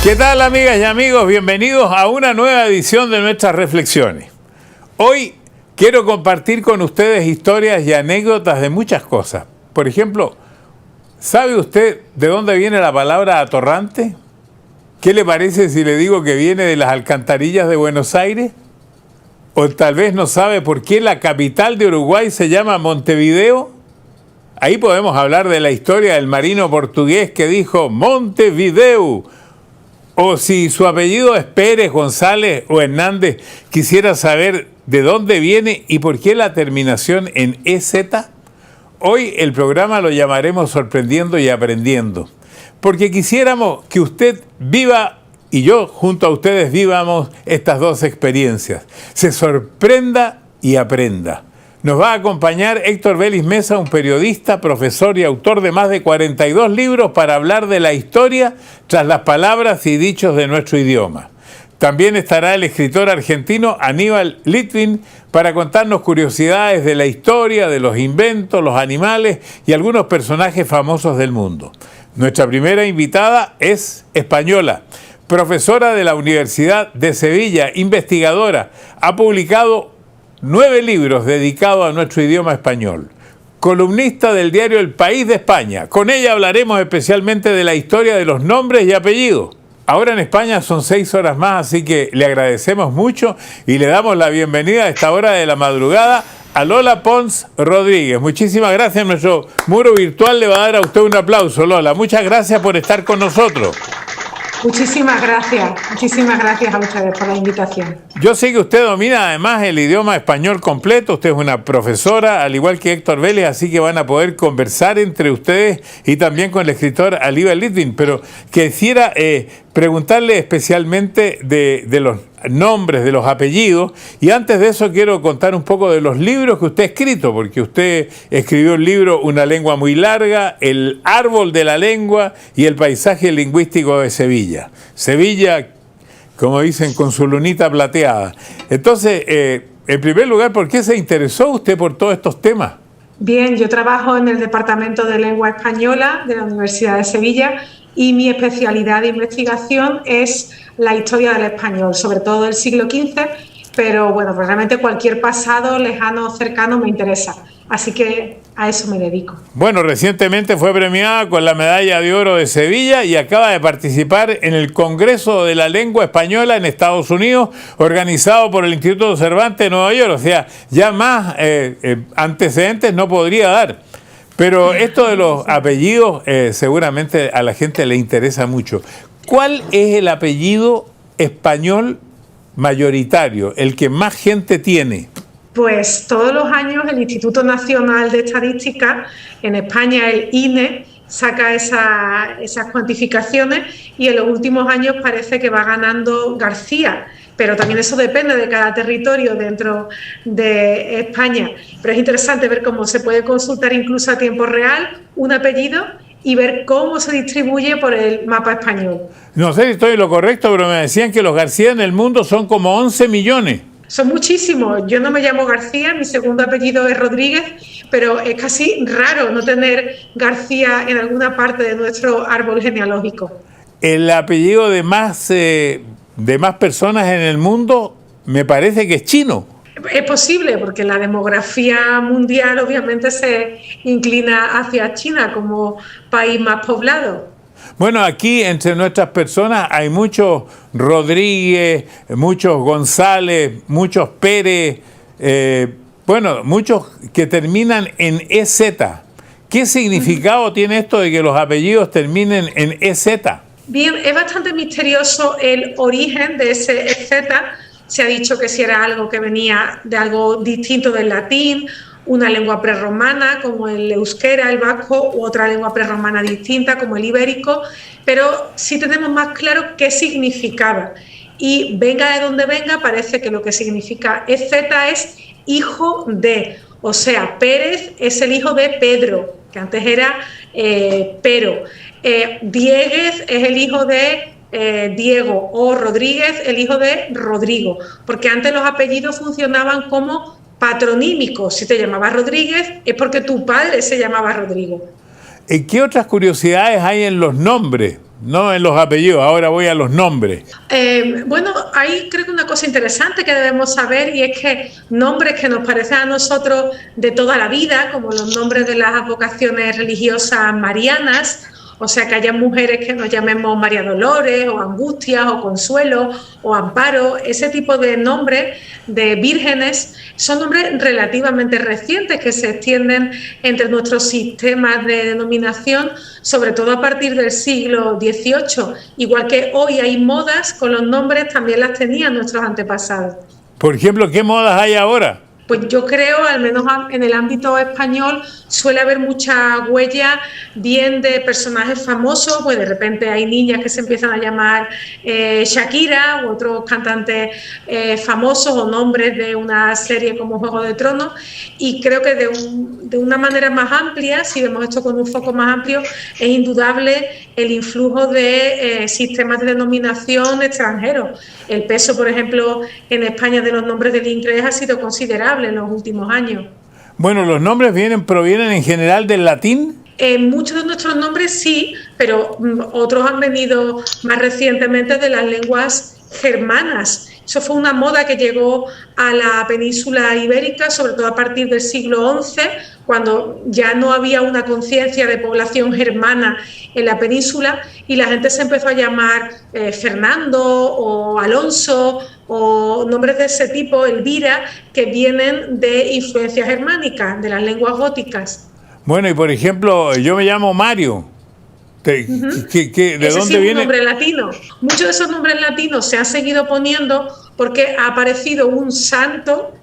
¿Qué tal, amigas y amigos? Bienvenidos a una nueva edición de nuestras reflexiones. Hoy quiero compartir con ustedes historias y anécdotas de muchas cosas. Por ejemplo, ¿sabe usted de dónde viene la palabra atorrante? ¿Qué le parece si le digo que viene de las alcantarillas de Buenos Aires? ¿O tal vez no sabe por qué la capital de Uruguay se llama Montevideo? Ahí podemos hablar de la historia del marino portugués que dijo Montevideo. O si su apellido es Pérez, González o Hernández, quisiera saber de dónde viene y por qué la terminación en EZ. Hoy el programa lo llamaremos Sorprendiendo y Aprendiendo, porque quisiéramos que usted viva y yo junto a ustedes vivamos estas dos experiencias. Se sorprenda y aprenda. Nos va a acompañar Héctor Vélez Mesa, un periodista, profesor y autor de más de 42 libros para hablar de la historia tras las palabras y dichos de nuestro idioma. También estará el escritor argentino Aníbal Litvin para contarnos curiosidades de la historia, de los inventos, los animales y algunos personajes famosos del mundo. Nuestra primera invitada es española, profesora de la Universidad de Sevilla, investigadora, ha publicado 9 libros dedicados a nuestro idioma español. Columnista del diario El País de España. Con ella hablaremos especialmente de la historia de los nombres y apellidos. Ahora en España son 6 horas más, así que le agradecemos mucho y le damos la bienvenida a esta hora de la madrugada a Lola Pons Rodríguez. Muchísimas gracias. Nuestro muro virtual le va a dar a usted un aplauso, Lola. Muchas gracias por estar con nosotros. Muchísimas gracias a ustedes por la invitación. Yo sé que usted domina además el idioma español completo, usted es una profesora, al igual que Héctor Vélez, así que van a poder conversar entre ustedes y también con el escritor Aníbal Litvin, pero quisiera preguntarle especialmente de los nombres, de los apellidos, y antes de eso quiero contar un poco de los libros que usted ha escrito, porque usted escribió un libro, Una lengua muy larga, El árbol de la lengua y El paisaje lingüístico de Sevilla. Sevilla, como dicen, con su lunita plateada. Entonces, en primer lugar, ¿por qué se interesó usted por todos estos temas? Bien, yo trabajo en el Departamento de Lengua Española de la Universidad de Sevilla y mi especialidad de investigación es la historia del español, sobre todo del siglo XV, pero bueno, pues realmente cualquier pasado lejano o cercano me interesa, así que a eso me dedico. Bueno, recientemente fue premiada con la Medalla de Oro de Sevilla y acaba de participar en el Congreso de la Lengua Española en Estados Unidos, organizado por el Instituto Cervantes de Nueva York. O sea, ya más antecedentes no podría dar. Pero esto de los apellidos seguramente a la gente le interesa mucho. ¿Cuál es el apellido español mayoritario, el que más gente tiene? Pues todos los años el Instituto Nacional de Estadística en España, el INE, saca esas cuantificaciones y en los últimos años parece que va ganando García, pero también eso depende de cada territorio dentro de España. Pero es interesante ver cómo se puede consultar incluso a tiempo real un apellido y ver cómo se distribuye por el mapa español. No sé si estoy en lo correcto, pero me decían que los García en el mundo son como 11 millones. Son muchísimos. Yo no me llamo García, mi segundo apellido es Rodríguez, pero es casi raro no tener García en alguna parte de nuestro árbol genealógico. El apellido de más personas en el mundo me parece que es chino. Es posible, porque la demografía mundial obviamente se inclina hacia China como país más poblado. Bueno, aquí entre nuestras personas hay muchos Rodríguez, muchos González, muchos Pérez, muchos que terminan en EZ. ¿Qué significado tiene esto de que los apellidos terminen en EZ? Bien, es bastante misterioso el origen de ese EZ. Se ha dicho que si era algo que venía de algo distinto del latín, una lengua prerromana como el euskera, el vasco, u otra lengua prerromana distinta como el ibérico, pero sí tenemos más claro qué significaba. Y venga de donde venga, parece que lo que significa EZ es hijo de, o sea, Pérez es el hijo de Pedro, que antes era Pero. Dieguez es el hijo de Diego, o Rodríguez el hijo de Rodrigo, porque antes los apellidos funcionaban como patronímicos. Si te llamabas Rodríguez es porque tu padre se llamaba Rodrigo. ¿Qué otras curiosidades hay en los nombres? no en los apellidos, ahora voy a los nombres. Bueno, ahí creo que una cosa interesante que debemos saber, y es que nombres que nos parecen a nosotros de toda la vida, como los nombres de las advocaciones religiosas marianas, o sea, que haya mujeres que nos llamemos María Dolores, o Angustias, o Consuelo, o Amparo, ese tipo de nombres de vírgenes son nombres relativamente recientes que se extienden entre nuestros sistemas de denominación, sobre todo a partir del siglo XVIII. Igual que hoy hay modas con los nombres, también las tenían nuestros antepasados. Por ejemplo, ¿qué modas hay ahora? Pues yo creo, al menos en el ámbito español, suele haber mucha huella bien de personajes famosos, pues de repente hay niñas que se empiezan a llamar Shakira u otros cantantes famosos o nombres de una serie como Juego de Tronos, y creo que de una manera más amplia, si vemos esto con un foco más amplio, es indudable el influjo de sistemas de denominación extranjeros. El peso, por ejemplo, en España de los nombres del inglés ha sido considerable en los últimos años. Bueno, ¿los nombres provienen en general del latín? Muchos de nuestros nombres sí, pero otros han venido más recientemente de las lenguas germanas. Eso fue una moda que llegó a la península ibérica, sobre todo a partir del siglo XI, cuando ya no había una conciencia de población germana en la península y la gente se empezó a llamar Fernando o Alonso o nombres de ese tipo, Elvira, que vienen de influencia germánica, de las lenguas góticas. Bueno, y por ejemplo, yo me llamo Mario. ¿De Ese dónde sí es viene? un nombre latino. Muchos de esos nombres latinos se han seguido poniendo porque ha aparecido un santo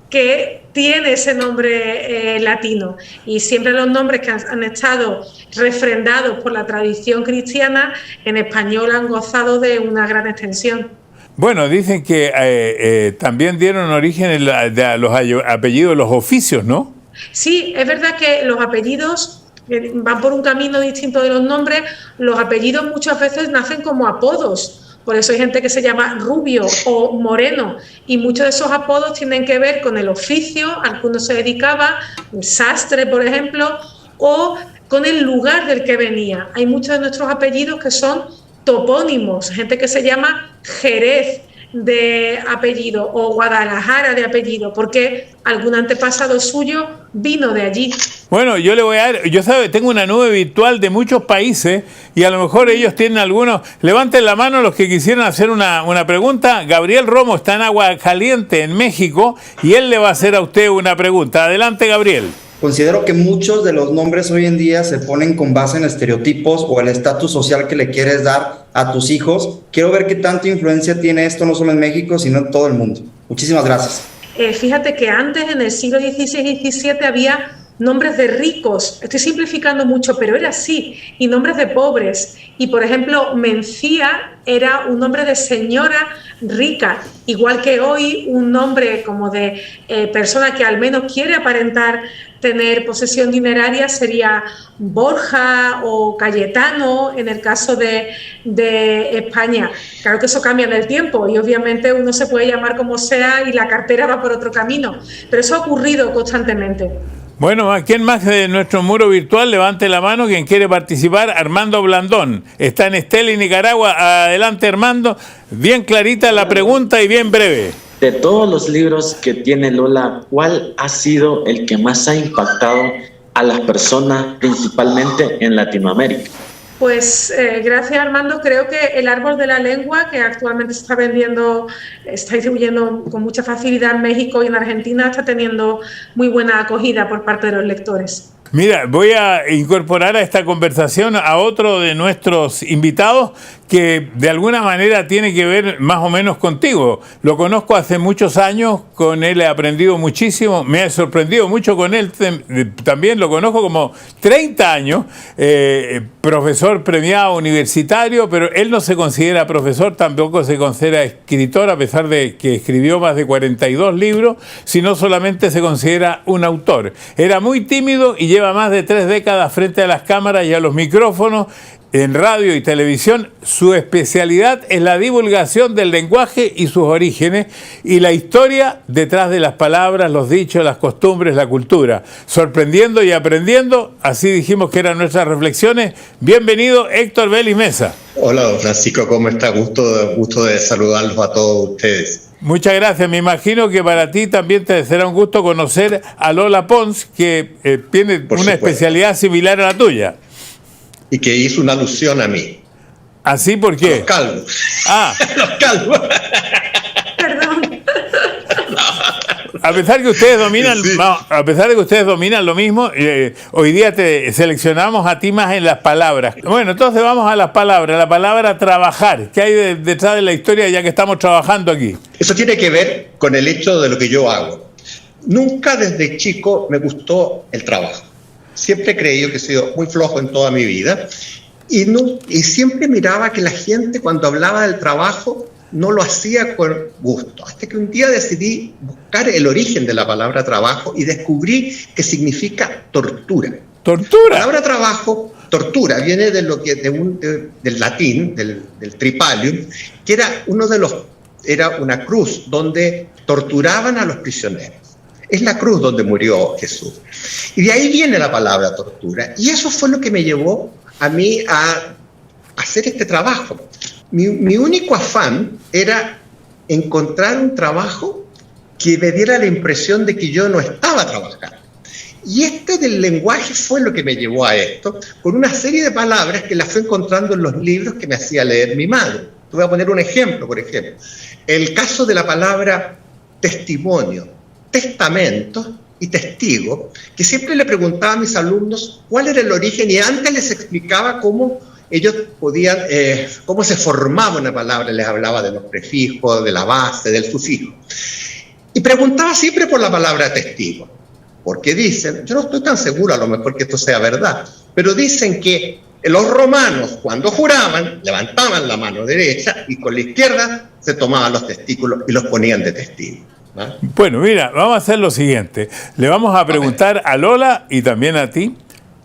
que tiene ese nombre latino, y siempre los nombres que han estado refrendados por la tradición cristiana en español han gozado de una gran extensión. Bueno, dicen que también dieron origen a los apellidos, los oficios, ¿no? Sí, es verdad que los apellidos van por un camino distinto de los nombres. Los apellidos muchas veces nacen como apodos. Por eso hay gente que se llama Rubio o Moreno, y muchos de esos apodos tienen que ver con el oficio al que uno se dedicaba, sastre, por ejemplo, o con el lugar del que venía. Hay muchos de nuestros apellidos que son topónimos, gente que se llama Jerez de apellido o Guadalajara de apellido, porque algún antepasado suyo vino de allí. Bueno, yo le voy a dar, tengo una nube virtual de muchos países y a lo mejor ellos tienen algunos. Levanten la mano los que quisieran hacer una pregunta. Gabriel Romo está en Aguascalientes, en México, y él le va a hacer a usted una pregunta. Adelante, Gabriel. Considero que muchos de los nombres hoy en día se ponen con base en estereotipos o el estatus social que le quieres dar a tus hijos. Quiero ver qué tanta influencia tiene esto no solo en México, sino en todo el mundo. Muchísimas gracias. Fíjate que antes, en el siglo XVI y XVII, había nombres de ricos, estoy simplificando mucho, pero era así, y nombres de pobres. Y, por ejemplo, Mencía era un nombre de señora rica, igual que hoy un nombre como de persona que al menos quiere aparentar tener posesión dineraria sería Borja o Cayetano en el caso de España. Claro que eso cambia en el tiempo y obviamente uno se puede llamar como sea y la cartera va por otro camino, pero eso ha ocurrido constantemente. Bueno, ¿quién más de nuestro muro virtual? Levante la mano quien quiere participar. Armando Blandón está en Esteli, Nicaragua. Adelante, Armando. Bien clarita la pregunta y bien breve. De todos los libros que tiene Lola, ¿cuál ha sido el que más ha impactado a las personas, principalmente en Latinoamérica? Pues gracias, Armando. Creo que El árbol de la lengua, que actualmente se está distribuyendo con mucha facilidad en México y en Argentina, está teniendo muy buena acogida por parte de los lectores. Mira, voy a incorporar a esta conversación a otro de nuestros invitados que de alguna manera tiene que ver más o menos contigo. Lo conozco hace muchos años, con él he aprendido muchísimo, me he sorprendido mucho con él, también lo conozco como 30 años, profesor premiado universitario, pero él no se considera profesor, tampoco se considera escritor, a pesar de que escribió más de 42 libros, sino solamente se considera un autor. Era muy tímido y lleva lleva más de 3 décadas frente a las cámaras y a los micrófonos en radio y televisión. Su especialidad es la divulgación del lenguaje y sus orígenes y la historia detrás de las palabras, los dichos, las costumbres, la cultura. Sorprendiendo y aprendiendo, así dijimos que eran nuestras reflexiones. Bienvenido, Héctor Vélez Mesa. Hola, don Francisco, ¿cómo está? Gusto de saludarlos a todos ustedes. Muchas gracias. Me imagino que para ti también te será un gusto conocer a Lola Pons, que tiene una especialidad similar a la tuya. Y que hizo una alusión a mí. ¿Así por qué? Los calvos. Ah. Los calvos. Perdón. A pesar que ustedes dominan, Sí. a pesar de que ustedes dominan lo mismo, hoy día te seleccionamos a ti más en las palabras. Bueno, entonces vamos a las palabras. La palabra trabajar. ¿Qué hay detrás de la historia ya que estamos trabajando aquí? Eso tiene que ver con el hecho de lo que yo hago. Nunca desde chico me gustó el trabajo. Siempre he creído que he sido muy flojo en toda mi vida y siempre miraba que la gente cuando hablaba del trabajo no lo hacía con gusto. Hasta que un día decidí buscar el origen de la palabra trabajo y descubrí que significa tortura. ¿Tortura? La palabra trabajo, tortura, viene de lo que del latín, del tripalium, que era una cruz donde torturaban a los prisioneros. Es la cruz donde murió Jesús. Y de ahí viene la palabra tortura. Y eso fue lo que me llevó a mí a hacer este trabajo. Mi único afán era encontrar un trabajo que me diera la impresión de que yo no estaba trabajando. Y del lenguaje fue lo que me llevó a esto, con una serie de palabras que las fui encontrando en los libros que me hacía leer mi madre. Te voy a poner un ejemplo, por ejemplo. El caso de la palabra testimonio, testamento y testigo, que siempre le preguntaba a mis alumnos cuál era el origen y antes les explicaba cómo ellos podían, cómo se formaba una palabra, les hablaba de los prefijos, de la base, del sufijo. Y preguntaba siempre por la palabra testigo, porque dicen, yo no estoy tan seguro a lo mejor que esto sea verdad, pero dicen que los romanos cuando juraban levantaban la mano derecha y con la izquierda se tomaban los testículos y los ponían de testigo. ¿Ah? Bueno, mira, vamos a hacer lo siguiente. Le vamos a preguntar a Lola y también a ti,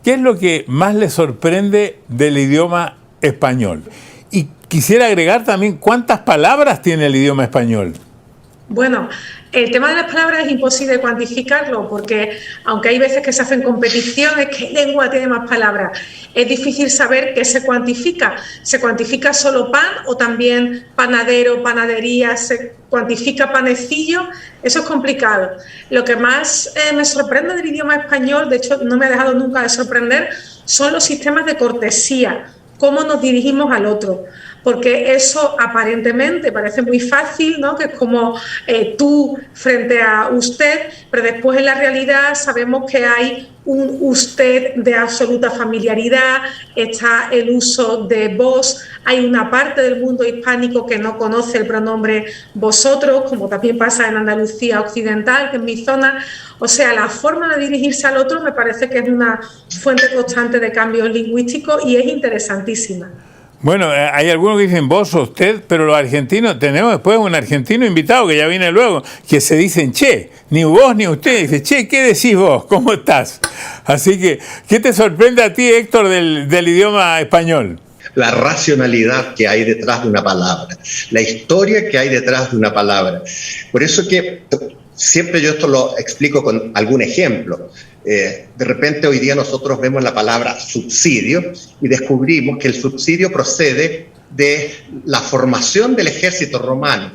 ¿qué es lo que más les sorprende del idioma español? Y quisiera agregar también, ¿cuántas palabras tiene el idioma español? Bueno, el tema de las palabras es imposible cuantificarlo porque aunque hay veces que se hacen competiciones, ¿qué lengua tiene más palabras? Es difícil saber qué se cuantifica. ¿Se cuantifica solo pan o también panadero, panadería? ¿Se cuantifica panecillo? Eso es complicado. Lo que más me sorprende del idioma español, de hecho no me ha dejado nunca de sorprender, son los sistemas de cortesía, cómo nos dirigimos al otro. Porque eso aparentemente parece muy fácil, ¿no? Que es como tú frente a usted, pero después en la realidad sabemos que hay un usted de absoluta familiaridad, está el uso de vos, hay una parte del mundo hispánico que no conoce el pronombre vosotros, como también pasa en Andalucía Occidental, que es mi zona. O sea, la forma de dirigirse al otro me parece que es una fuente constante de cambios lingüísticos y es interesantísima. Bueno, hay algunos que dicen vos o usted, pero los argentinos, tenemos después un argentino invitado que ya viene luego, que se dicen che, ni vos ni usted, dice che, ¿qué decís vos? ¿Cómo estás? Así que, ¿qué te sorprende a ti, Héctor, del idioma español? La racionalidad que hay detrás de una palabra, la historia que hay detrás de una palabra. Por eso que siempre yo esto lo explico con algún ejemplo. De repente hoy día nosotros vemos la palabra subsidio y descubrimos que el subsidio procede de la formación del ejército romano.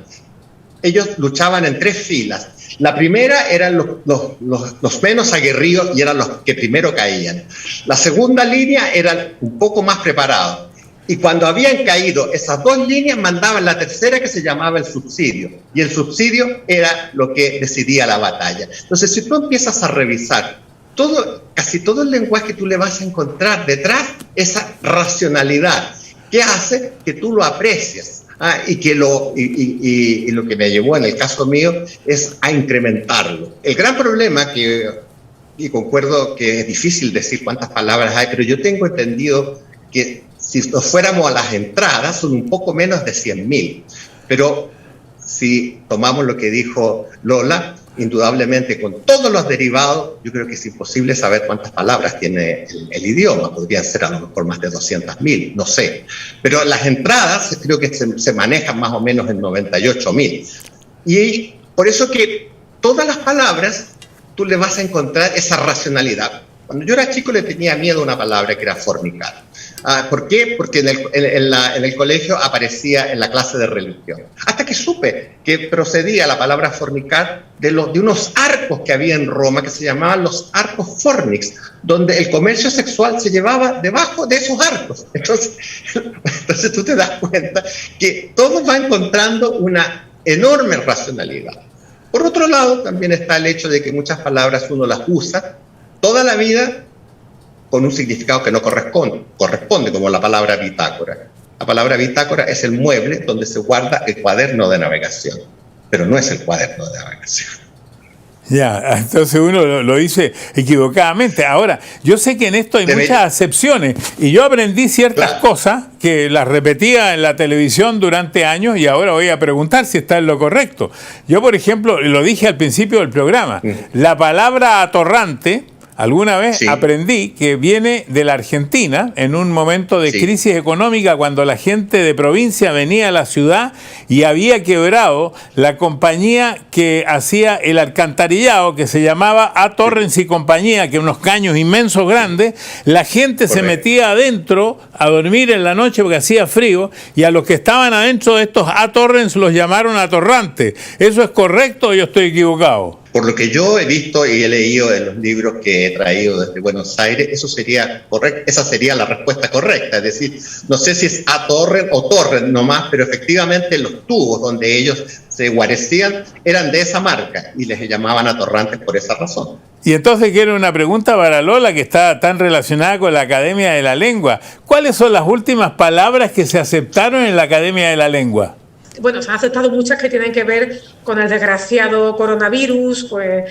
Ellos luchaban en 3 filas. La primera eran los menos aguerridos y eran los que primero caían. La segunda línea eran un poco más preparados. Y cuando habían caído esas 2 líneas, mandaban la tercera que se llamaba el subsidio. Y el subsidio era lo que decidía la batalla. Entonces, si tú empiezas a revisar casi todo el lenguaje, tú le vas a encontrar detrás esa racionalidad que hace que tú lo aprecies. Y lo que me llevó en el caso mío es a incrementarlo. El gran problema y concuerdo que es difícil decir cuántas palabras hay, pero yo tengo entendido que si nos fuéramos a las entradas son un poco menos de 100.000, pero si tomamos lo que dijo Lola, indudablemente con todos los derivados, yo creo que es imposible saber cuántas palabras tiene el idioma. Podrían ser a lo mejor más de 200.000, no sé. Pero las entradas creo que se manejan más o menos en 98.000. Y por eso que todas las palabras tú le vas a encontrar esa racionalidad. Cuando yo era chico le tenía miedo a una palabra que era fornicar. ¿Por qué? Porque en el colegio aparecía en la clase de religión. Hasta que supe que procedía la palabra fornicar de unos arcos que había en Roma que se llamaban los arcos fornix, donde el comercio sexual se llevaba debajo de esos arcos. Entonces tú te das cuenta que todo va encontrando una enorme racionalidad. Por otro lado, también está el hecho de que muchas palabras uno las usa toda la vida con un significado que no corresponde, como la palabra bitácora. La palabra bitácora es el mueble donde se guarda el cuaderno de navegación, pero no es el cuaderno de navegación. Ya, entonces uno lo dice equivocadamente. Ahora, yo sé que en esto hay muchas acepciones y yo aprendí ciertas cosas que las repetía en la televisión durante años y ahora voy a preguntar si está en lo correcto. Yo, por ejemplo, lo dije al principio del programa, la palabra atorrante, alguna vez aprendí que viene de la Argentina en un momento de crisis económica cuando la gente de provincia venía a la ciudad y había quebrado la compañía que hacía el alcantarillado que se llamaba A. Torrens y Compañía, que unos caños inmensos grandes, la gente se metía adentro a dormir en la noche porque hacía frío y a los que estaban adentro de estos A. Torrens los llamaron atorrantes. ¿Eso es correcto o yo estoy equivocado? Por lo que yo he visto y he leído en los libros que he traído desde Buenos Aires, eso sería correcto, esa sería la respuesta correcta. Es decir, no sé si es a torrent o torrent nomás, pero efectivamente los tubos donde ellos se guarecían eran de esa marca y les llamaban atorrantes por esa razón. Y entonces quiero una pregunta para Lola, que está tan relacionada con la Academia de la Lengua. ¿Cuáles son las últimas palabras que se aceptaron en la Academia de la Lengua? Bueno, se han aceptado muchas que tienen que ver con el desgraciado coronavirus, pues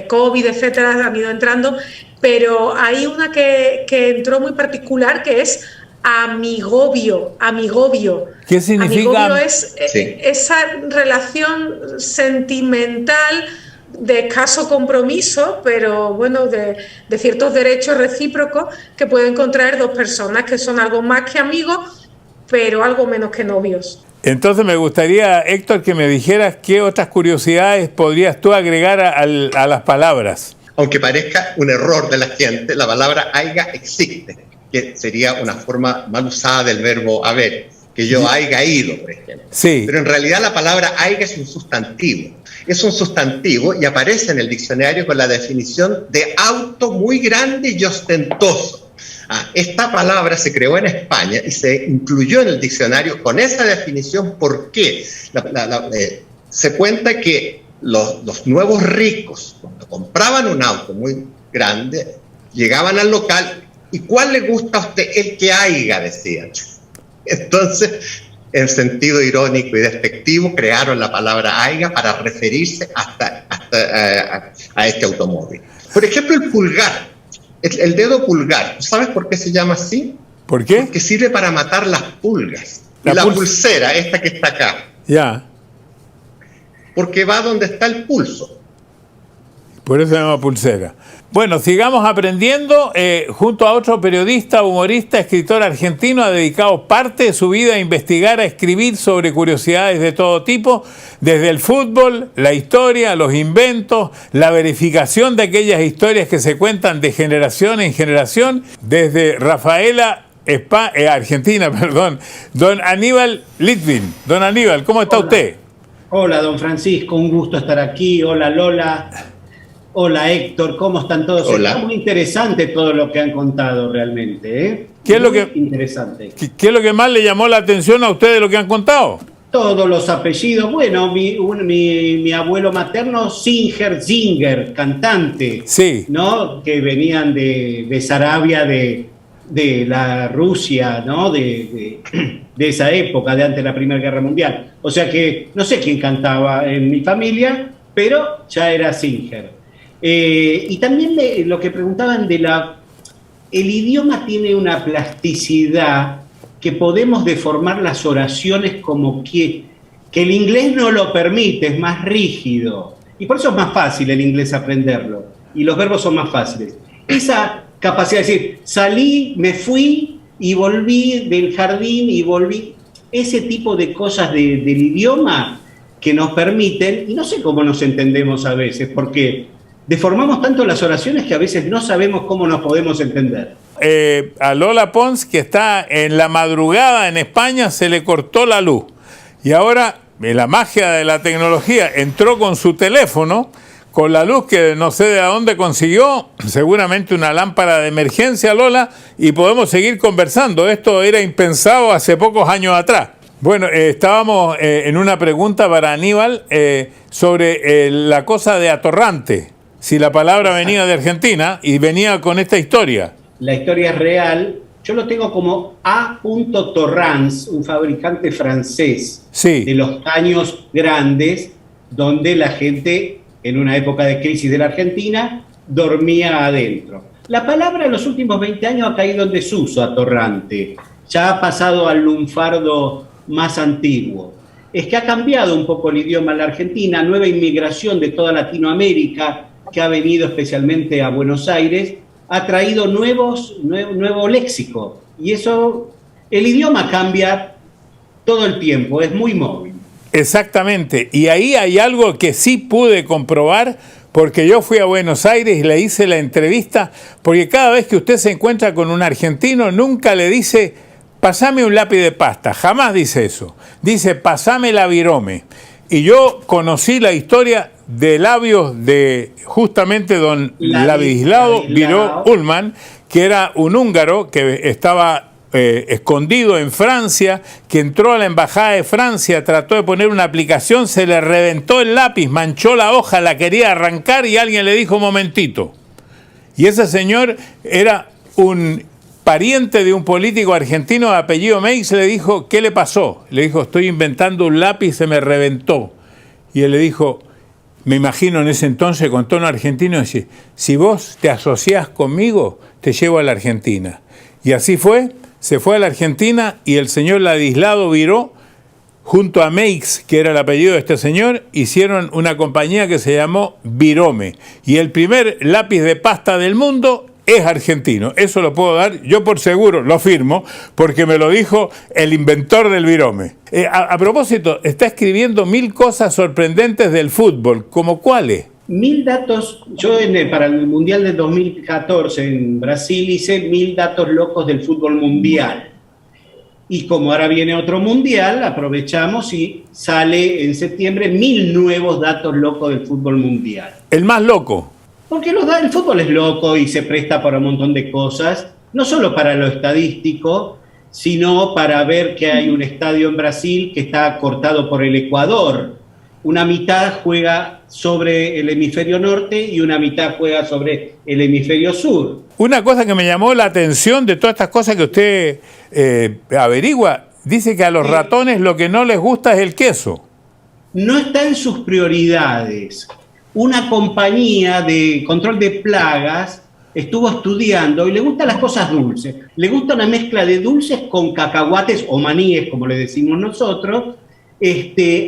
COVID, etcétera, han ido entrando, pero hay una que entró muy particular que es amigobio. ¿Qué significa? Amigobio es esa relación sentimental de escaso compromiso, pero bueno, de ciertos derechos recíprocos que pueden contraer dos personas que son algo más que amigos, pero algo menos que novios. Entonces me gustaría, Héctor, que me dijeras qué otras curiosidades podrías tú agregar a las palabras. Aunque parezca un error de la gente, la palabra haiga existe, que sería una forma mal usada del verbo haber, que yo haiga ido, por ejemplo. Sí. Pero en realidad la palabra haiga es un sustantivo. Es un sustantivo y aparece en el diccionario con la definición de auto muy grande y ostentoso. Esta palabra se creó en España y se incluyó en el diccionario con esa definición. ¿Por qué? Se cuenta que los nuevos ricos, cuando compraban un auto muy grande, llegaban al local y ¿cuál le gusta a usted? El que haiga, decían. Entonces, en sentido irónico y despectivo, crearon la palabra haiga para referirse a este automóvil. Por ejemplo, el pulgar. El dedo pulgar, ¿sabes por qué se llama así? ¿Por qué? Porque sirve para matar las pulgas. La pulsera, esta que está acá. Ya. Porque va donde está el pulso. Por eso se llama pulsera. Bueno, sigamos aprendiendo. Junto a otro periodista, humorista, escritor argentino, ha dedicado parte de su vida a investigar, a escribir sobre curiosidades de todo tipo, desde el fútbol, la historia, los inventos, la verificación de aquellas historias que se cuentan de generación en generación, desde Rafaela, Argentina, don Aníbal Litvin. Don Aníbal, ¿cómo está usted? Hola, don Francisco, un gusto estar aquí. Hola, Lola. Hola, Héctor, ¿cómo están todos? Hola. Está muy interesante todo lo que han contado realmente, ¿eh? ¿Qué es lo que interesante? ¿Qué es lo que más le llamó la atención a usted de lo que han contado? Todos los apellidos. Bueno, mi abuelo materno, Zinger, cantante, sí, ¿no? Que venían de Sarabia, de la Rusia, ¿no? De esa época, de antes de la Primera Guerra Mundial. O sea que no sé quién cantaba en mi familia, pero ya era Zinger. Y también lo que preguntaban el idioma tiene una plasticidad que podemos deformar las oraciones como que el inglés no lo permite, es más rígido. Y por eso es más fácil el inglés aprenderlo. Y los verbos son más fáciles. Esa capacidad de decir, salí, me fui y volví del jardín y volví. Ese tipo de cosas del idioma que nos permiten, y no sé cómo nos entendemos a veces, porque deformamos tanto las oraciones que a veces no sabemos cómo nos podemos entender. A Lola Pons, que está en la madrugada en España, se le cortó la luz. Y ahora, la magia de la tecnología, entró con su teléfono, con la luz que no sé de dónde consiguió, seguramente una lámpara de emergencia, Lola, y podemos seguir conversando. Esto era impensado hace pocos años atrás. Bueno, estábamos en una pregunta para Aníbal sobre la cosa de atorrante. Si la palabra venía de Argentina y venía con esta historia. La historia es real. Yo lo tengo como A. Torrance, un fabricante francés, sí, de los caños grandes, donde la gente, en una época de crisis de la Argentina, dormía adentro. La palabra en los últimos 20 años ha caído en desuso, atorrante. Ya ha pasado al lunfardo más antiguo. Es que ha cambiado un poco el idioma en la Argentina, nueva inmigración de toda Latinoamérica, que ha venido especialmente a Buenos Aires, ha traído nuevo léxico. Y eso, el idioma cambia todo el tiempo, es muy móvil. Exactamente. Y ahí hay algo que sí pude comprobar, porque yo fui a Buenos Aires y le hice la entrevista, porque cada vez que usted se encuentra con un argentino, nunca le dice, pasame un lápiz de pasta, jamás dice eso. Dice, pasame la virome. Y yo conocí la historia de labios de justamente don Ladislao Viró Ullmann, que era un húngaro que estaba escondido en Francia, que entró a la embajada de Francia, trató de poner una aplicación, se le reventó el lápiz, manchó la hoja, la quería arrancar y alguien le dijo, momentito. Y ese señor era un pariente de un político argentino de apellido Meix, le dijo, ¿qué le pasó? Le dijo, estoy inventando un lápiz, se me reventó. Y él le dijo, me imagino en ese entonces con tono argentino, decir, si vos te asociás conmigo, te llevo a la Argentina. Y así fue, se fue a la Argentina y el señor Ladislao Viró, junto a Meix, que era el apellido de este señor, hicieron una compañía que se llamó Virome. Y el primer lápiz de pasta del mundo es argentino. Eso lo puedo dar, yo por seguro, lo firmo, porque me lo dijo el inventor del virome. A propósito, está escribiendo 1000 cosas sorprendentes del fútbol, ¿como cuáles? 1000 datos, yo para el Mundial del 2014 en Brasil hice 1000 datos locos del fútbol mundial. Y como ahora viene otro mundial, aprovechamos y sale en septiembre 1000 nuevos datos locos del fútbol mundial. El más loco. Porque el fútbol es loco y se presta para un montón de cosas, no solo para lo estadístico, sino para ver que hay un estadio en Brasil que está cortado por el Ecuador. Una mitad juega sobre el hemisferio norte y una mitad juega sobre el hemisferio sur. Una cosa que me llamó la atención de todas estas cosas que usted averigua, dice que a los ratones lo que no les gusta es el queso. No está en sus prioridades. Una compañía de control de plagas estuvo estudiando y le gustan las cosas dulces. Le gusta una mezcla de dulces con cacahuates o maníes, como le decimos nosotros,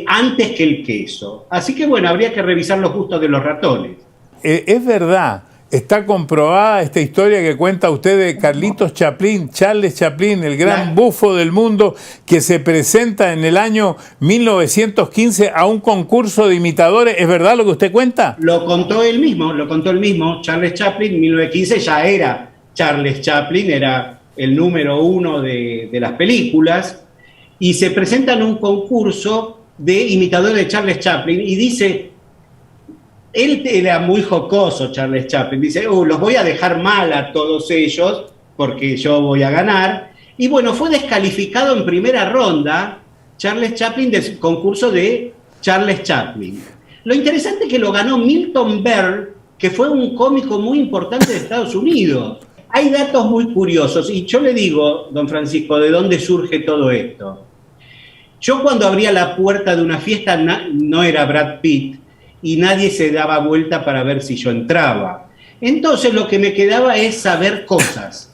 antes que el queso. Así que bueno, habría que revisar los gustos de los ratones. Es verdad, está comprobada esta historia que cuenta usted de Carlitos Chaplin, Charles Chaplin, el gran bufo del mundo, que se presenta en el año 1915 a un concurso de imitadores. ¿Es verdad lo que usted cuenta? Lo contó él mismo. Charles Chaplin, en 1915 ya era Charles Chaplin, era el número 1 de las películas, y se presenta en un concurso de imitadores de Charles Chaplin, y dice, él era muy jocoso, Charles Chaplin, dice, los voy a dejar mal a todos ellos, porque yo voy a ganar, y bueno, fue descalificado en primera ronda Charles Chaplin del concurso de Charles Chaplin. Lo interesante es que lo ganó Milton Berle, que fue un cómico muy importante de Estados Unidos. Hay datos muy curiosos, y yo le digo, don Francisco, ¿de dónde surge todo esto? Yo cuando abría la puerta de una fiesta no era Brad Pitt, y nadie se daba vuelta para ver si yo entraba. Entonces lo que me quedaba es saber cosas.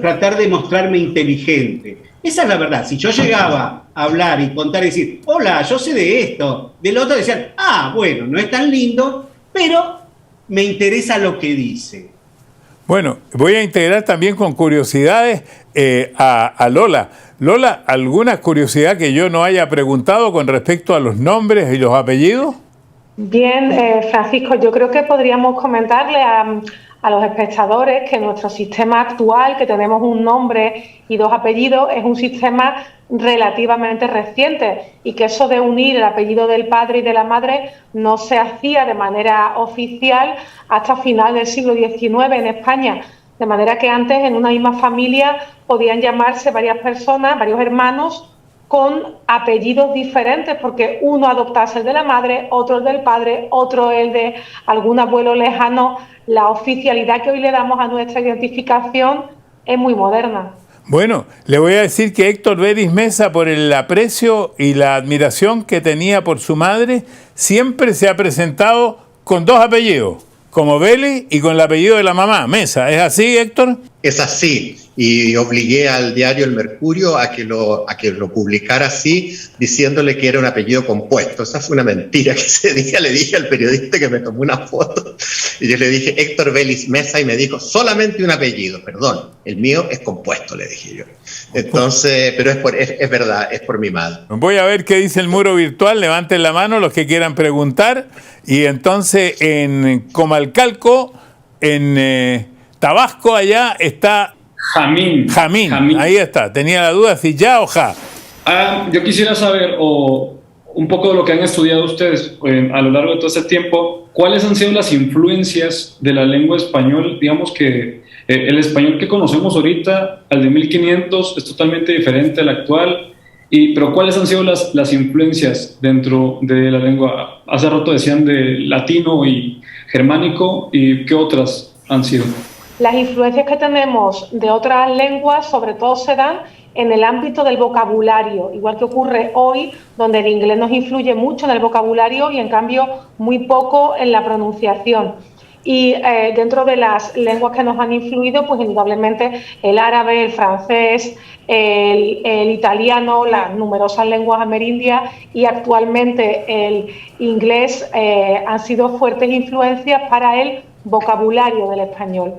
tratar de mostrarme inteligente. Esa es la verdad. Si yo llegaba a hablar y contar y decir, hola, yo sé de esto, del otro decían, bueno, no es tan lindo, pero me interesa lo que dice. Bueno, voy a integrar también con curiosidades a Lola. Lola, ¿alguna curiosidad que yo no haya preguntado con respecto a los nombres y los apellidos? Bien, Francisco, yo creo que podríamos comentarle a los espectadores que nuestro sistema actual, que tenemos un nombre y dos apellidos, es un sistema relativamente reciente y que eso de unir el apellido del padre y de la madre no se hacía de manera oficial hasta final del siglo XIX en España. De manera que antes en una misma familia podían llamarse varias personas, varios hermanos, con apellidos diferentes, porque uno adoptase el de la madre, otro el del padre, otro el de algún abuelo lejano. La oficialidad que hoy le damos a nuestra identificación es muy moderna. Bueno, le voy a decir que Héctor Vélez Mesa, por el aprecio y la admiración que tenía por su madre, siempre se ha presentado con dos apellidos, como Vélez y con el apellido de la mamá, Mesa. ¿Es así, Héctor? Es así, y obligué al diario El Mercurio a que lo publicara así, diciéndole que era un apellido compuesto. Esa fue una mentira que ese día le dije al periodista que me tomó una foto, y yo le dije Héctor Vélez Mesa, y me dijo, solamente un apellido, perdón, el mío es compuesto, le dije yo. Entonces, pero es verdad, es por mi madre. Voy a ver qué dice el muro virtual, levanten la mano los que quieran preguntar, y entonces en Comalcalco, en Tabasco, allá está Jamín, ahí está. Tenía la duda si ya o ja. Yo quisiera saber, un poco de lo que han estudiado ustedes a lo largo de todo este tiempo, ¿cuáles han sido las influencias de la lengua español? Digamos que el español que conocemos ahorita, al de 1500, es totalmente diferente al actual, pero ¿cuáles han sido las influencias dentro de la lengua? Hace rato decían de latino y germánico, ¿y qué otras han sido? Las influencias que tenemos de otras lenguas sobre todo se dan en el ámbito del vocabulario, igual que ocurre hoy, donde el inglés nos influye mucho en el vocabulario y en cambio muy poco en la pronunciación. Y dentro de las lenguas que nos han influido, pues indudablemente el árabe, el francés, el italiano, las numerosas lenguas amerindias y actualmente el inglés han sido fuertes influencias para el vocabulario del español.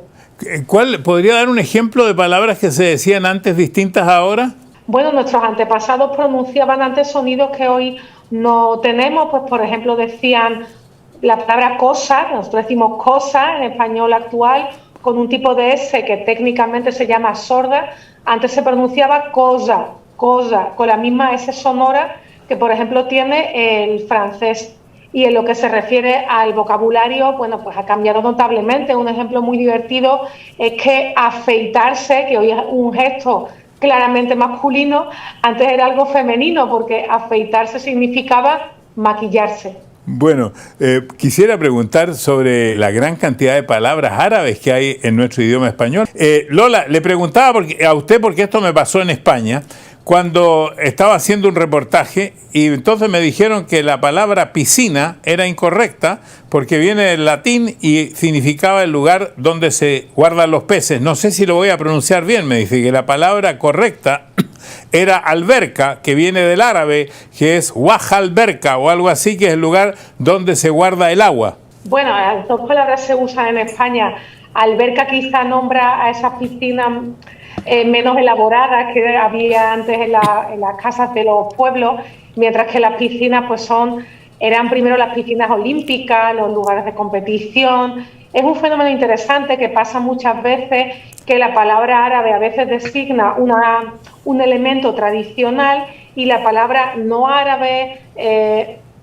¿Cuál podría dar un ejemplo de palabras que se decían antes distintas ahora? Bueno, nuestros antepasados pronunciaban antes sonidos que hoy no tenemos, pues por ejemplo decían la palabra cosa, nosotros decimos cosa en español actual, con un tipo de S que técnicamente se llama sorda, antes se pronunciaba cosa, con la misma S sonora que por ejemplo tiene el francés. Y en lo que se refiere al vocabulario, bueno, pues ha cambiado notablemente. Un ejemplo muy divertido es que afeitarse, que hoy es un gesto claramente masculino, antes era algo femenino, porque afeitarse significaba maquillarse. Bueno, quisiera preguntar sobre la gran cantidad de palabras árabes que hay en nuestro idioma español. Lola, le preguntaba a usted, porque esto me pasó en España, cuando estaba haciendo un reportaje, y entonces me dijeron que la palabra piscina era incorrecta porque viene del latín y significaba el lugar donde se guardan los peces. No sé si lo voy a pronunciar bien, me dice que la palabra correcta era alberca, que viene del árabe, que es wajalberca o algo así, que es el lugar donde se guarda el agua. Bueno, las dos palabras se usan en España. Alberca quizá nombra a esas piscinas menos elaboradas que había antes en las casas de los pueblos, mientras que las piscinas pues eran primero las piscinas olímpicas, los lugares de competición. Es un fenómeno interesante que pasa muchas veces, que la palabra árabe a veces designa un elemento tradicional y la palabra no árabe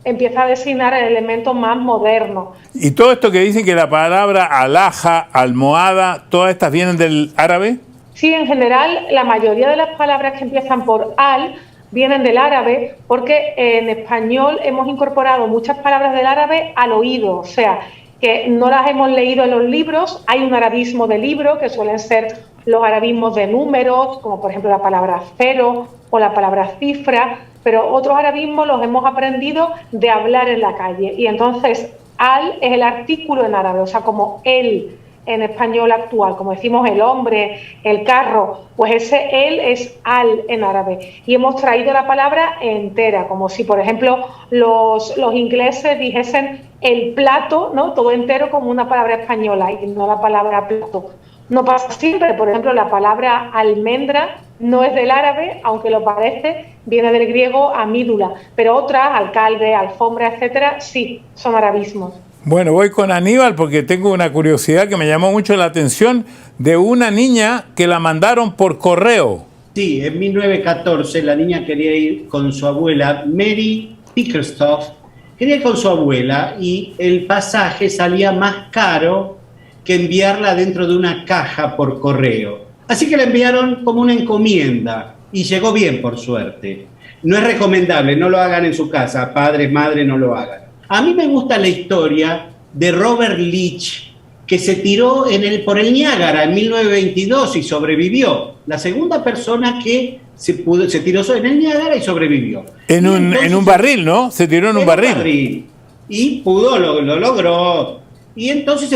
empieza a designar el elemento más moderno. ¿Y todo esto que dicen que la palabra alhaja, almohada, todas estas vienen del árabe? Sí, en general, la mayoría de las palabras que empiezan por al vienen del árabe, porque en español hemos incorporado muchas palabras del árabe al oído, o sea, que no las hemos leído en los libros. Hay un arabismo de libro, que suelen ser los arabismos de números, como por ejemplo la palabra cero o la palabra cifra, pero otros arabismos los hemos aprendido de hablar en la calle. Y entonces, al es el artículo en árabe, o sea, como él en español actual, como decimos el hombre, el carro, pues ese el es al en árabe. Y hemos traído la palabra entera, como si, por ejemplo, los ingleses dijesen el plato, ¿no? Todo entero como una palabra española y no la palabra plato. No pasa siempre, por ejemplo, la palabra almendra no es del árabe, aunque lo parece, viene del griego amídula, pero otras, alcalde, alfombra, etcétera, sí, son arabismos. Bueno, voy con Aníbal porque tengo una curiosidad que me llamó mucho la atención de una niña que la mandaron por correo. Sí, en 1914 la niña quería ir con su abuela, Mary Pickerstoff, quería ir con su abuela y el pasaje salía más caro que enviarla dentro de una caja por correo. Así que la enviaron como una encomienda y llegó bien, por suerte. No es recomendable, no lo hagan en su casa, padres, madres, no lo hagan. A mí me gusta la historia de Robert Leach, que se tiró por el Niágara en 1922 y sobrevivió. La segunda persona que se tiró en el Niágara y sobrevivió. En un barril, ¿no? Se tiró en un barril. Y lo logró. Y entonces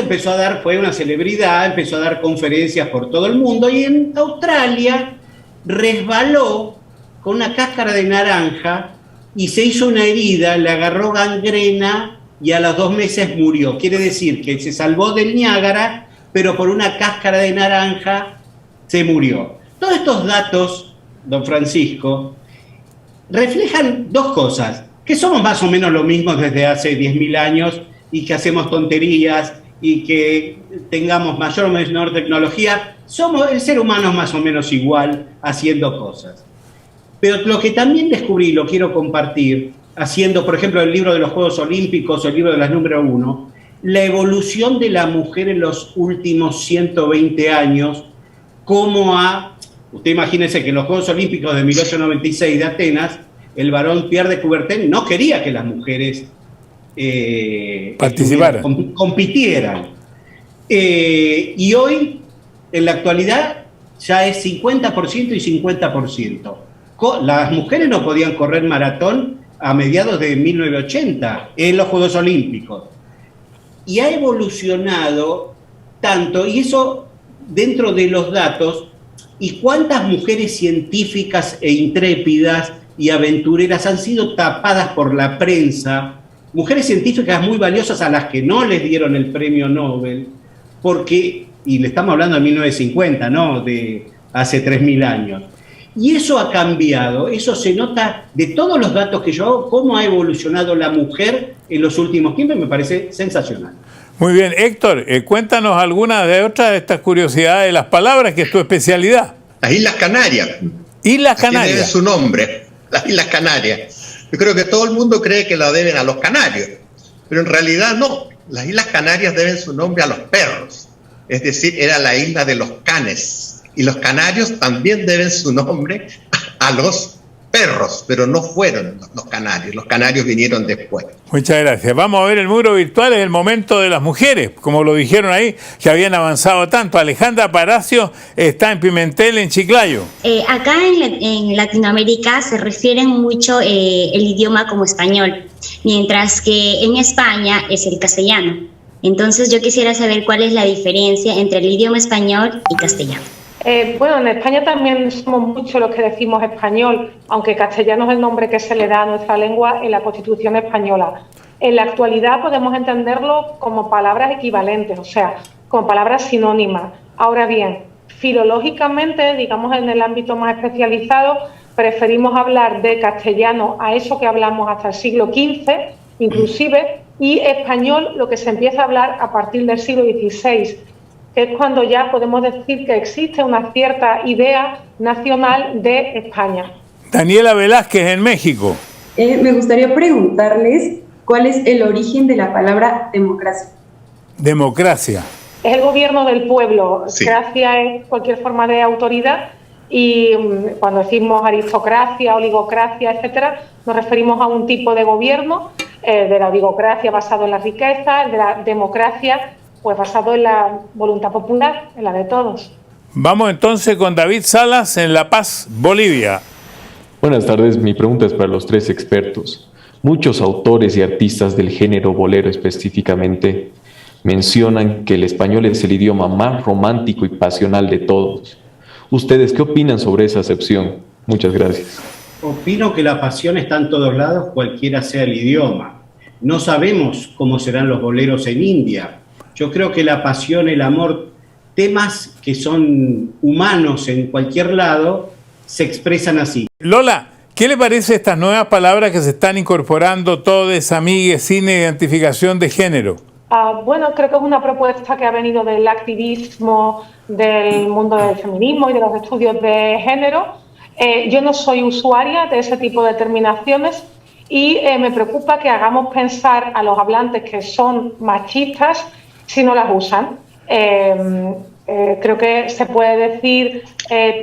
fue una celebridad, empezó a dar conferencias por todo el mundo y en Australia resbaló con una cáscara de naranja y se hizo una herida, le agarró gangrena y a los 2 meses murió. Quiere decir que se salvó del Niágara, pero por una cáscara de naranja se murió. Todos estos datos, don Francisco, reflejan 2 cosas, que somos más o menos lo mismo desde hace 10.000 años y que hacemos tonterías y que tengamos mayor o menor tecnología, el ser humano es más o menos igual haciendo cosas. Pero lo que también descubrí, lo quiero compartir, haciendo, por ejemplo, el libro de los Juegos Olímpicos o el libro de las número 1, la evolución de la mujer en los últimos 120 años, usted imagínese que en los Juegos Olímpicos de 1896 de Atenas, el varón Pierre de Coubertin no quería que las mujeres participaran, compitieran. Y hoy, en la actualidad, ya es 50% y 50%. Las mujeres no podían correr maratón a mediados de 1980 en los Juegos Olímpicos. Y ha evolucionado tanto, y eso dentro de los datos, y cuántas mujeres científicas e intrépidas y aventureras han sido tapadas por la prensa, mujeres científicas muy valiosas a las que no les dieron el premio Nobel, y le estamos hablando de 1950, ¿no? De hace 3.000 años. Y eso ha cambiado, eso se nota de todos los datos que yo hago, cómo ha evolucionado la mujer en los últimos tiempos, me parece sensacional. Muy bien, Héctor, cuéntanos algunas de otras de estas curiosidades de las palabras, que es tu especialidad. Las Islas Canarias. Islas Canarias. Tienen su nombre, las Islas Canarias. Yo creo que todo el mundo cree que la deben a los canarios, pero en realidad no. Las Islas Canarias deben su nombre a los perros, es decir, era la isla de los canes. Y los canarios también deben su nombre a los perros, pero no fueron los canarios vinieron después. Muchas gracias. Vamos a ver el muro virtual, es el momento de las mujeres, como lo dijeron ahí, que habían avanzado tanto. Alejandra Palacio está en Pimentel, en Chiclayo. Acá en Latinoamérica se refieren mucho el idioma como español, mientras que en España es el castellano. Entonces yo quisiera saber cuál es la diferencia entre el idioma español y castellano. Bueno, en España también somos muchos los que decimos español, aunque castellano es el nombre que se le da a nuestra lengua en la Constitución española. En la actualidad podemos entenderlo como palabras equivalentes, o sea, como palabras sinónimas. Ahora bien, filológicamente, digamos en el ámbito más especializado, preferimos hablar de castellano a eso que hablamos hasta el siglo XV, inclusive, y español lo que se empieza a hablar a partir del siglo XVI, que es cuando ya podemos decir que existe una cierta idea nacional de España. Daniela Velázquez, en México. Me gustaría preguntarles cuál es el origen de la palabra democracia. Democracia. Es el gobierno del pueblo. Sí. Gracia es cualquier forma de autoridad y cuando decimos aristocracia, oligocracia, etcétera, nos referimos a un tipo de gobierno, de la oligocracia basado en la riqueza, de la democracia pues basado en la voluntad popular, en la de todos. Vamos entonces con David Salas en La Paz, Bolivia. Buenas tardes, mi pregunta es para los 3 expertos. Muchos autores y artistas del género bolero específicamente mencionan que el español es el idioma más romántico y pasional de todos. ¿Ustedes qué opinan sobre esa acepción? Muchas gracias. Opino que la pasión está en todos lados, cualquiera sea el idioma. No sabemos cómo serán los boleros en India. Yo creo que la pasión, el amor, temas que son humanos en cualquier lado, se expresan así. Lola, ¿qué le parece estas nuevas palabras que se están incorporando, todes, amigues, sin identificación de género? Bueno, creo que es una propuesta que ha venido del activismo, del mundo del feminismo y de los estudios de género. Yo no soy usuaria de ese tipo de terminaciones y me preocupa que hagamos pensar a los hablantes que son machistas si no las usan. Creo que se puede decir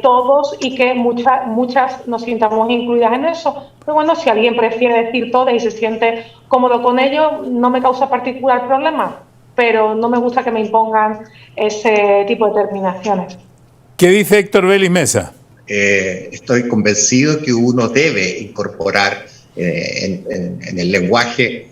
todos y que muchas nos sintamos incluidas en eso. Pero bueno, si alguien prefiere decir todas y se siente cómodo con ello, no me causa particular problema, pero no me gusta que me impongan ese tipo de terminaciones. ¿Qué dice Héctor Vélez Mesa? Estoy convencido que uno debe incorporar en el lenguaje,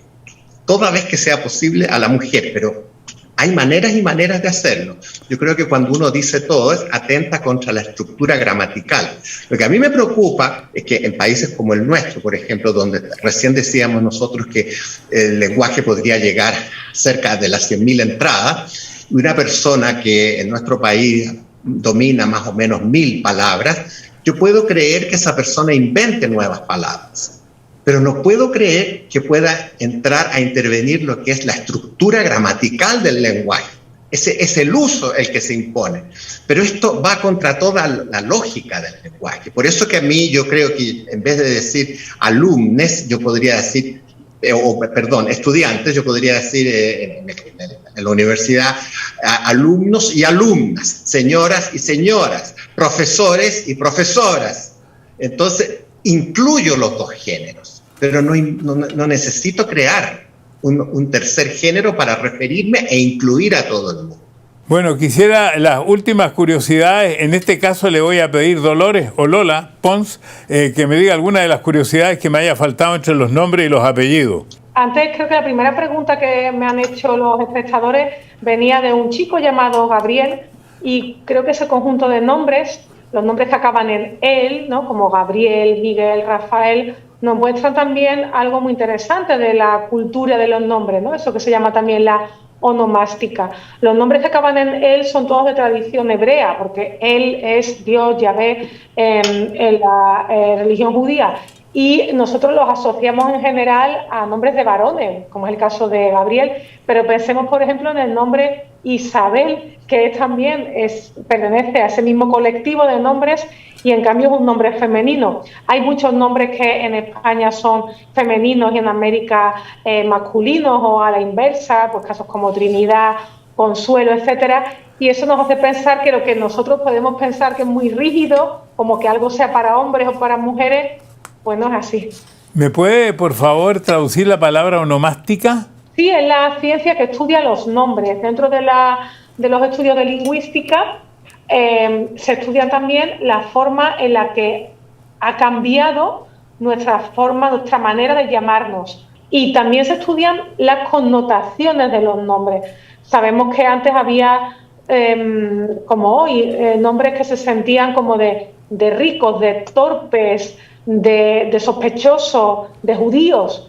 toda vez que sea posible, a la mujer, pero hay maneras y maneras de hacerlo. Yo creo que cuando uno dice todo, atenta contra la estructura gramatical. Lo que a mí me preocupa es que en países como el nuestro, por ejemplo, donde recién decíamos nosotros que el lenguaje podría llegar cerca de las 100.000 entradas, y una persona que en nuestro país domina más o menos 1.000 palabras, yo puedo creer que esa persona invente nuevas palabras. Pero no puedo creer que pueda entrar a intervenir lo que es la estructura gramatical del lenguaje. Es el uso el que se impone. Pero esto va contra toda la lógica del lenguaje. Por eso que a mí yo creo que en vez de decir alumnes, yo podría decir, estudiantes, yo podría decir en la universidad, alumnos y alumnas, señoras y señoras, profesores y profesoras. Entonces, incluyo los dos géneros, pero no necesito crear un tercer género para referirme e incluir a todo el mundo. Bueno, quisiera las últimas curiosidades. En este caso le voy a pedir Dolores o Lola Pons que me diga alguna de las curiosidades que me haya faltado entre los nombres y los apellidos. Antes creo que la primera pregunta que me han hecho los espectadores venía de un chico llamado Gabriel y creo que ese conjunto de nombres, los nombres que acaban en él, ¿no? Como Gabriel, Miguel, Rafael, nos muestran también algo muy interesante de la cultura de los nombres, ¿no? Eso que se llama también la onomástica. Los nombres que acaban en él son todos de tradición hebrea, porque él es Dios, Yahvé, en la religión judía. Y nosotros los asociamos en general a nombres de varones, como es el caso de Gabriel, pero pensemos, por ejemplo, en el nombre Isabel, que también pertenece a ese mismo colectivo de nombres y en cambio es un nombre femenino. Hay muchos nombres que en España son femeninos y en América masculinos o a la inversa, pues casos como Trinidad, Consuelo, etcétera, y eso nos hace pensar que lo que nosotros podemos pensar que es muy rígido, como que algo sea para hombres o para mujeres, pues no es así. ¿Me puede, por favor, traducir la palabra onomástica? Sí, es la ciencia que estudia los nombres. Dentro de los estudios de lingüística se estudia también la forma en la que ha cambiado nuestra manera de llamarnos. Y también se estudian las connotaciones de los nombres. Sabemos que antes había, como hoy, nombres que se sentían como de ricos, de torpes, de sospechosos, de judíos.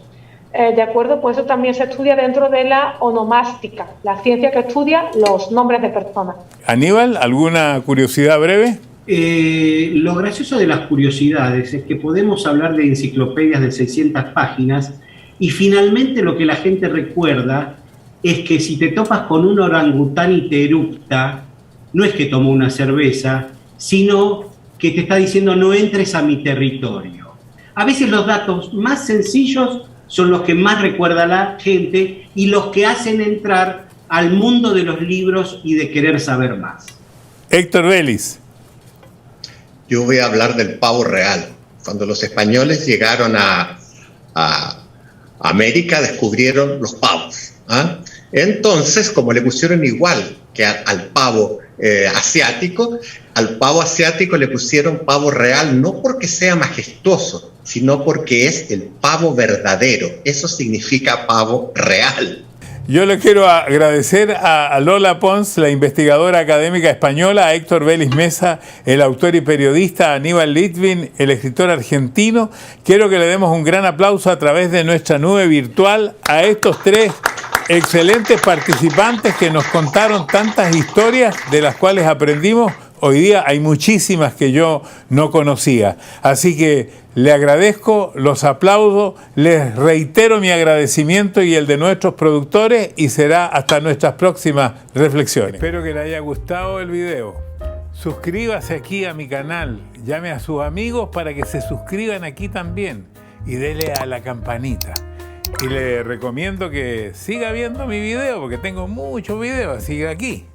¿De acuerdo? Pues eso también se estudia dentro de la onomástica, la ciencia que estudia los nombres de personas. Aníbal, ¿alguna curiosidad breve? Lo gracioso de las curiosidades es que podemos hablar de enciclopedias de 600 páginas y finalmente lo que la gente recuerda es que si te topas con un orangután y te eructa, no es que tomó una cerveza, sino que te está diciendo no entres a mi territorio. A veces los datos más sencillos son los que más recuerda la gente y los que hacen entrar al mundo de los libros y de querer saber más. Héctor Vélez. Yo voy a hablar del pavo real. Cuando los españoles llegaron a América, descubrieron los pavos. Entonces, como le pusieron igual que al pavo asiático, al pavo asiático le pusieron pavo real, no porque sea majestuoso, sino porque es el pavo verdadero. Eso significa pavo real. Yo le quiero agradecer a Lola Pons, la investigadora académica española, a Héctor Vélez Mesa, el autor y periodista, a Aníbal Litvin, el escritor argentino. Quiero que le demos un gran aplauso a través de nuestra nube virtual a estos tres excelentes participantes que nos contaron tantas historias de las cuales aprendimos. Hoy día hay muchísimas que yo no conocía. Así que le agradezco, los aplaudo, les reitero mi agradecimiento y el de nuestros productores y será hasta nuestras próximas reflexiones. Espero que le haya gustado el video. Suscríbase aquí a mi canal, llame a sus amigos para que se suscriban aquí también y dele a la campanita. Y le recomiendo que siga viendo mi video porque tengo muchos videos, siga aquí.